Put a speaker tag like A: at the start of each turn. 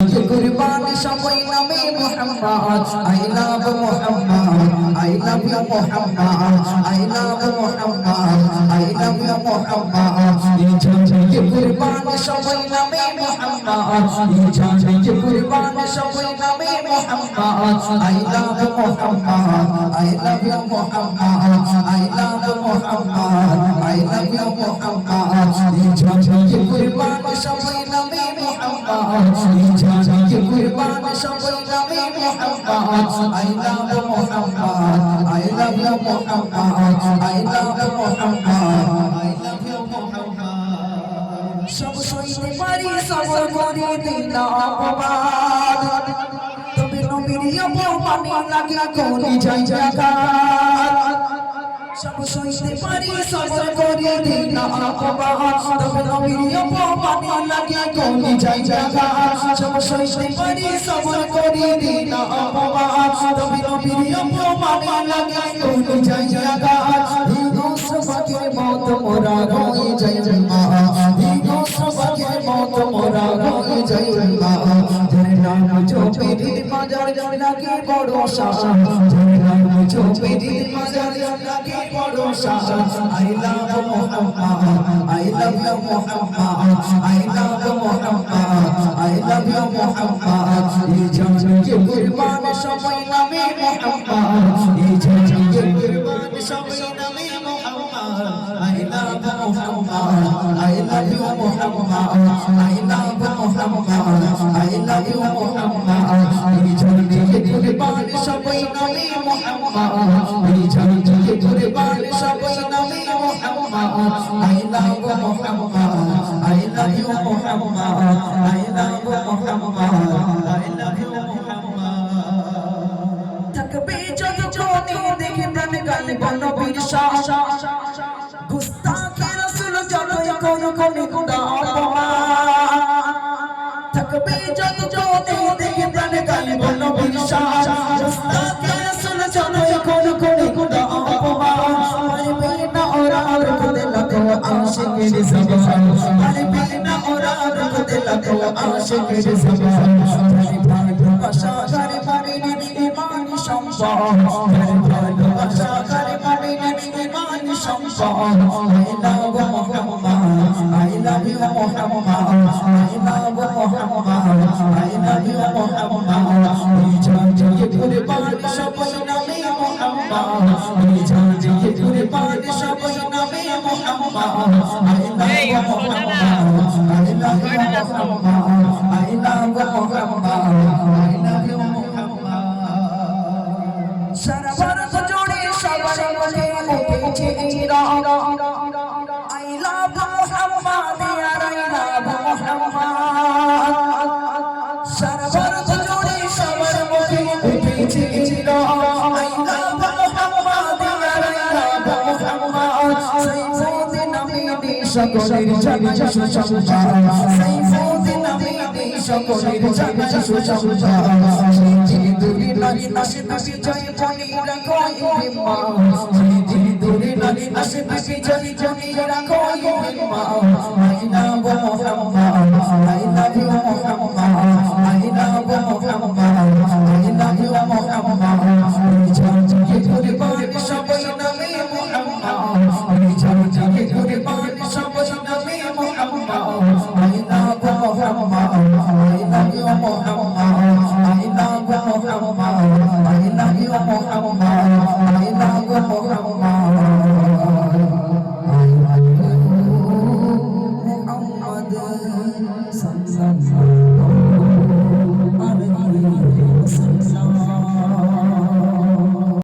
A: কুরবান সবাই নামে Muhammad I love Muhammad I love you Muhammad I love Muhammad I love you Muhammad ইজাজে কুরবান সবাই নামে মুহাম্মদ ইজাজে কুরবান সবাই নামে Muhammad I love Muhammad I love you Muhammad I love Muhammad I love you Muhammad ইজাজে কুরবান সবাই নামে মুহাম্মদ ইজাজে কুরবান সবাই নামে Muhammad I love Muhammad I love you Muhammad I love Muhammad I love you Muhammad সব সইতে পারি সবর করে দিন অপবাদ তবে নবীর অপমানে লাগে কোনি যাই জায়গা সব সইতে পারি সবর করে দিন অপবাদ তবে নবীর অপমানে লাগে কোনি যাই জায়গা সব সইতে পারি সবর করে দিন অপবাদ তবে নবীর অপমানে লাগে কোনি যাই জায়গা সবাকে মত মোরা রয়ে যাই মা সবাকে মত মোরা রয়ে যাই মা ধরে নাম জপে দিন বাজার লাগে বড় শাসন ধরে নাম জপে দিন বাজার লাগে বড় শাসন I love Muhammad I love you Muhammad I love Muhammad I love you Muhammad ইজাজে কুরবান সবাই নামে মুহাম্মদ ইজাজে কুরবান সবাই নামে I love Muhammad, I love you Muhammad, I love Muhammad, I love you Muhammad. Ijaze kurban sabai name Muhammad, ijaze kurban sabai name Muhammad. I love Muhammad, I love you Muhammad, I love Muhammad, I love you Muhammad. Takbe jod jodi dekhe pran gal nabir shah. गुस्ताखे रसूल जलोय कोन कोन खुदा अपमान थकबे जद जोते देखे प्राण गाले बोलो बिरशाद गुस्ताखे रसूल जलोय कोन कोन खुदा अपमान अरे बिना और खुदे लगो आशिक के ज़बान अरे बिना और खुदे लगो आशिक के ज़बान अरे भालोबाशा करे मानिने ईमान সম্পদ अरे भालोबाशा करे मानिने ईमान সম্পদ I love Muhammad, I love you Muhammad, I love Muhammad, I love you Muhammad. Ijaze kurban sabai name Muhammad, ijaze kurban sabai name Muhammad. I love Muhammad, I love you Muhammad, I love Muhammad, I love you Muhammad. Sara bharat jode sabar mone utheche ira I love Muhammad, I love Muhammad. Sara bharat jode sabar mone utheche ira I love Muhammad, I love Muhammad. Sayyidin nabiyyi shakolir janay sushamba Sayyidin nabiyyi shakolir janay sushamba Sayyidin duri nari nasib nasi jai jani rakho himma Sayyidin duri nari nasib nasi jai jani rakho himma I love Muhammad, I love you Muhammad